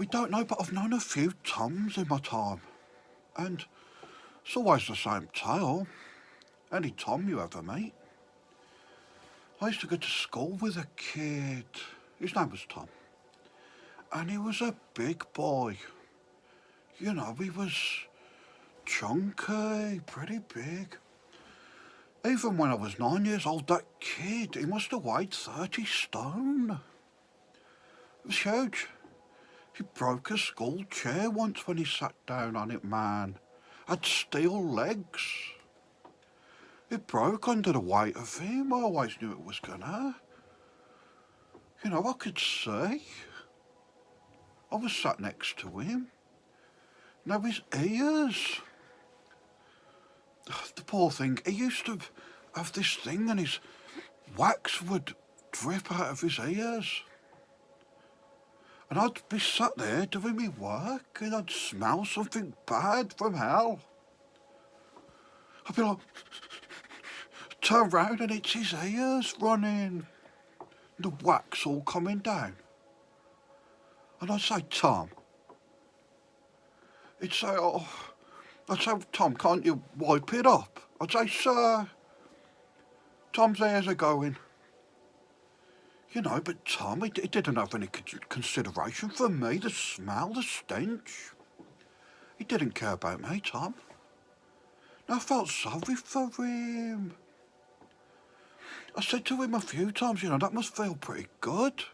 We don't know, but I've known a few Toms in my time. And it's always the same tale. Any Tom you ever meet. I used to go to school with a kid. His name was Tom. And he was a big boy. You know, he was chunky, pretty big. Even when I was 9 years old, that kid, he must have weighed 30 stone. It was huge. He broke a school chair once when he sat down on it, man. Had steel legs. It broke under the weight of him. I always knew it was gonna. You know, I could see. I was sat next to him. Now his ears. The poor thing, he used to have this thing and his wax would drip out of his ears. And I'd be sat there doing my work and I'd smell something bad from hell. I'd be like, turn round and it's his ears running. The wax all coming down. And I'd say, Tom. He'd say, oh, I'd say, Tom, can't you wipe it up? I'd say, sir, Tom's ears are going. You know, but Tom, he didn't have any consideration for me, the smell, the stench. He didn't care about me, Tom. And I felt sorry for him. I said to him a few times, you know, that must feel pretty good.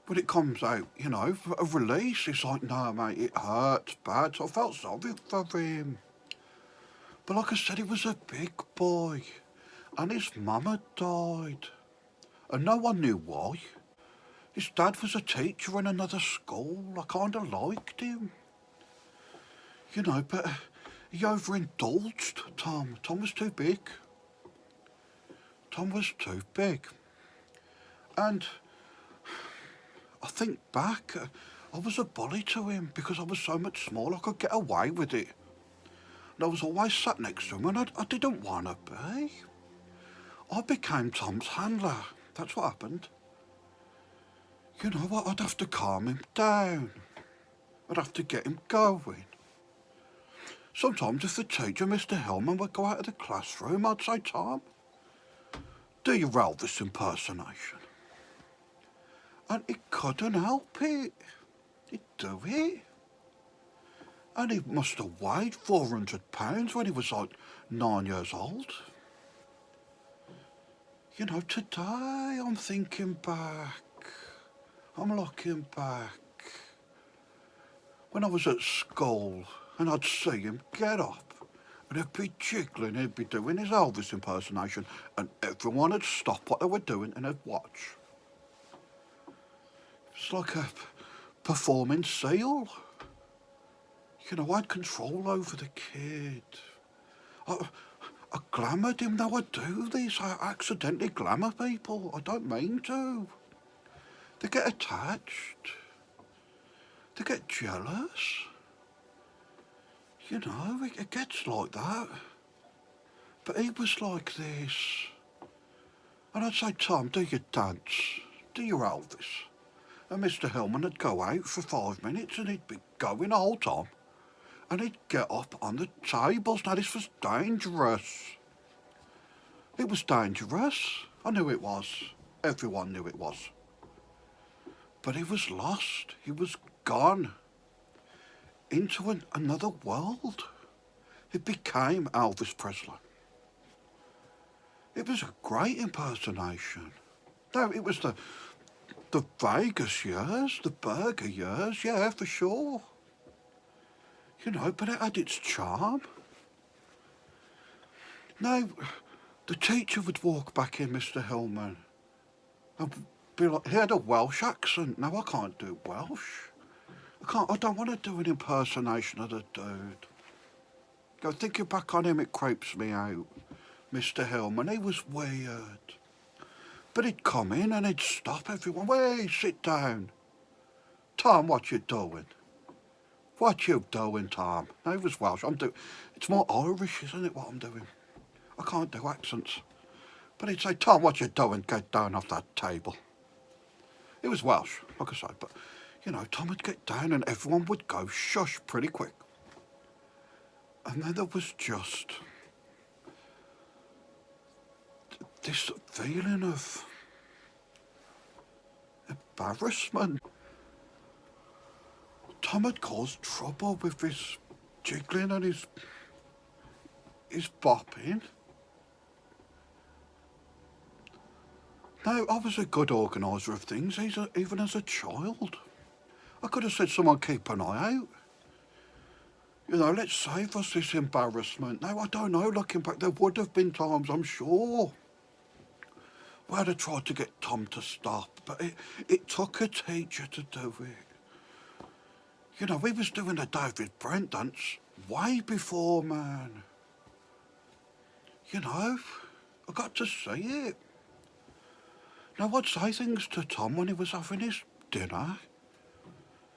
But it comes out, you know, a release. It's like, no, mate, it hurts bad. So I felt sorry for him. But like I said, he was a big boy. And his mum had died. And no one knew why. His dad was a teacher in another school. I kind of liked him. You know, but he overindulged Tom. Tom was too big. Tom was too big. And I think back, I was a bully to him because I was so much smaller I could get away with it. And I was always sat next to him and I didn't want to be. I became Tom's handler. That's what happened. You know what, I'd have to calm him down. I'd have to get him going. Sometimes if the teacher, Mr. Hillman, would go out of the classroom, I'd say, Tom, do your Elvis impersonation. And he couldn't help it. He'd do it. And he must have weighed 400 pounds when he was like 9 years old. You know, today I'm thinking back. I'm looking back. When I was at school and I'd see him get up and he'd be jiggling, he'd be doing his Elvis impersonation and everyone would stop what they were doing and they'd watch. It's like a performing seal. You know, I had control over the kid. I glamoured him, now I do this. I accidentally glamour people. I don't mean to. They get attached. They get jealous. You know, it gets like that. But he was like this. And I'd say, Tom, do your dance. Do your Elvis. And Mr. Hillman would go out for 5 minutes and he'd be going the whole time. And he'd get up on the tables. Now, this was dangerous. It was dangerous. I knew it was. Everyone knew it was. But he was lost. He was gone into another world. He became Elvis Presley. It was a great impersonation. No, it was the Vegas years, the burger years, yeah, for sure. You know, but it had its charm. Now, the teacher would walk back in, Mr. Hillman, and be like, he had a Welsh accent. Now, I can't do Welsh. I don't want to do an impersonation of the dude. Go thinking back on him, it creeps me out. Mr. Hillman, he was weird. But he'd come in and he'd stop everyone. Wait, sit down. Tom, what you doing? What you doing, Tom? No, he was Welsh. It's more Irish, isn't it, what I'm doing? I can't do accents. But he'd say, Tom, what you doing? Get down off that table. It was Welsh, like I say, but, You know, Tom would get down and everyone would go shush pretty quick. And then there was just this feeling of embarrassment. Tom had caused trouble with his jiggling and his bopping. Now, I was a good organiser of things, even as a child. I could have said, someone keep an eye out. You know, let's save us this embarrassment. Now, I don't know, looking back, there would have been times, I'm sure, where I'd have tried to get Tom to stop, but it took a teacher to do it. You know, we was doing the David Brent dance way before, man. You know, I got to see it. Now, I'd say things to Tom when he was having his dinner,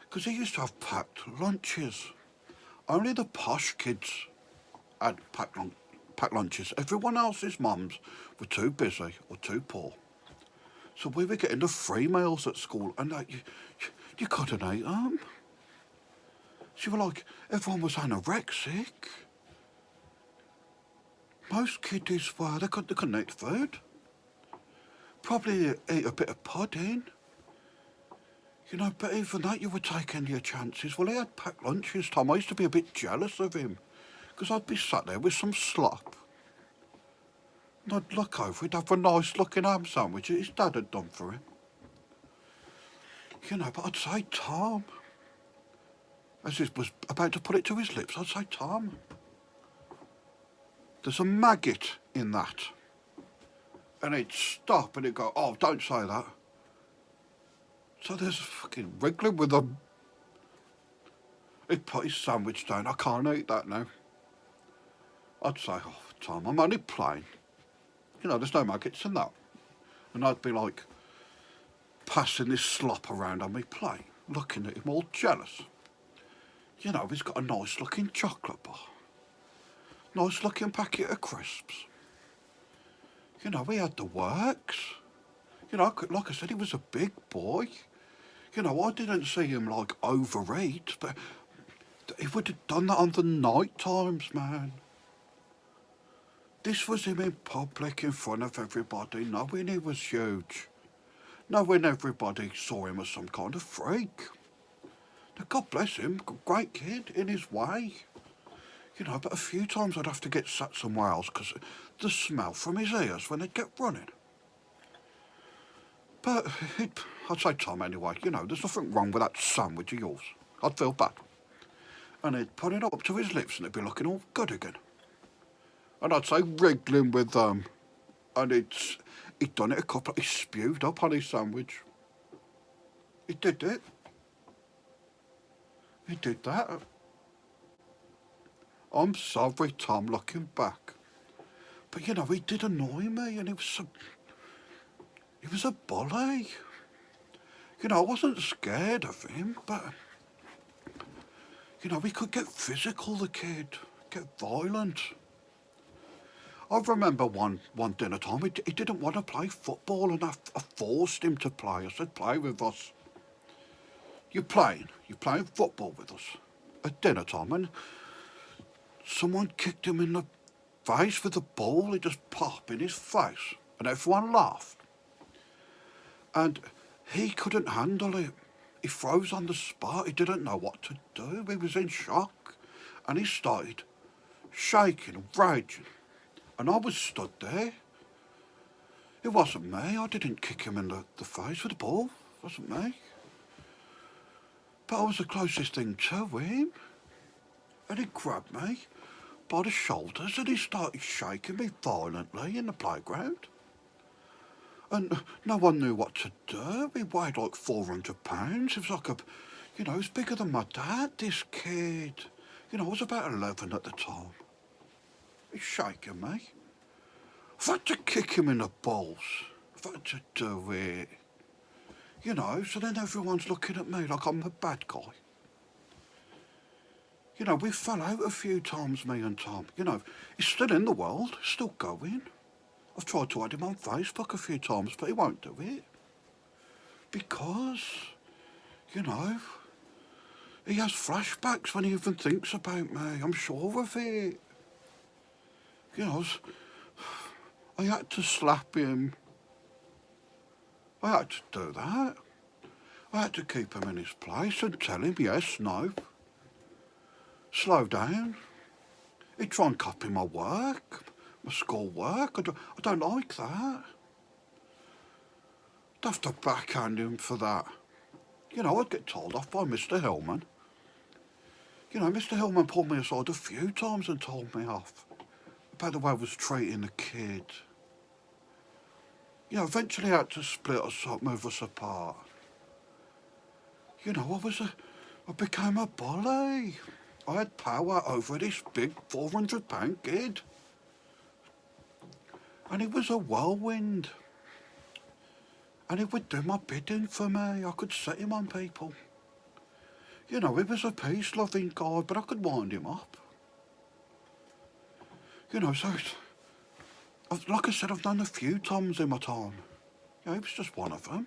because he used to have packed lunches. Only the posh kids had packed lunches. Everyone else's mums were too busy or too poor. So we were getting the free meals at school, and you couldn't eat them. So you were like, everyone was anorexic. Most kiddies were, they couldn't eat food. Probably eat a bit of pudding. You know, but even that, you were taking your chances. Well, he had packed lunches, Tom. I used to be a bit jealous of him, because I'd be sat there with some slop. And I'd look over, he'd have a nice looking ham sandwich that his dad had done for him. You know, but I'd say, Tom, as he was about to put it to his lips, I'd say, Tom, there's a maggot in that. And he'd stop and he'd go, oh, don't say that. So there's fucking wriggling with them. He'd put his sandwich down. I can't eat that now. I'd say, oh, Tom, I'm only playing. You know, there's no maggots in that. And I'd be like, passing this slop around on me plate, looking at him all jealous. You know, he's got a nice looking chocolate bar. Nice looking packet of crisps. You know, he had the works. You know, like I said, he was a big boy. You know, I didn't see him, like, overeat, but he would have done that on the night times, man. This was him in public, in front of everybody, knowing he was huge. Knowing everybody saw him as some kind of freak. Now, God bless him, great kid in his way. You know, but a few times I'd have to get sat somewhere else because the smell from his ears when they'd get running. But I'd say, Tom, anyway, you know, there's nothing wrong with that sandwich of yours. I'd feel bad. And he'd put it up to his lips and it'd be looking all good again. And I'd say, wriggling with them. And he'd done it a couple, he spewed up on his sandwich. He did it. He did that. I'm sorry, Tom, looking back. But, you know, he did annoy me and he was a bully. You know, I wasn't scared of him, but, you know, he could get physical, the kid, get violent. I remember one dinner time, he didn't want to play football and I forced him to play. I said, play with us. You're playing football with us at dinner time, and someone kicked him in the face with the ball. He just popped in his face and everyone laughed. And he couldn't handle it. He froze on the spot. He didn't know what to do. He was in shock. And he started shaking and raging. And I was stood there. It wasn't me. I didn't kick him in the face with the ball. It wasn't me. But I was the closest thing to him. And he grabbed me by the shoulders and he started shaking me violently in the playground. And no one knew what to do. He weighed like 400 pounds. He was like he was bigger than my dad, this kid. You know, I was about 11 at the time. He's shaking me. I've had to kick him in the balls. I've had to do it. You know, so then everyone's looking at me like I'm a bad guy. You know, we fell out a few times, me and Tom. You know, he's still in the world, still going. I've tried to add him on Facebook a few times, but he won't do it. Because, You know, he has flashbacks when he even thinks about me. I'm sure of it. You know, I had to slap him. I had to do that. I had to keep him in his place and tell him yes, no. Slow down. He'd try and copy my work, my school work. I don't like that. I'd have to backhand him for that. You know, I'd get told off by Mr. Hillman. You know, Mr. Hillman pulled me aside a few times and told me off about the way I was treating the kid. You know, eventually I had to split us up, move us apart. You know, I became a bully. I had power over this big 400-pound kid. And he was a whirlwind. And he would do my bidding for me. I could set him on people. You know, he was a peace-loving guy, but I could wind him up. You know, so, like I said, I've done a few Toms in my time. Yeah, he was just one of them.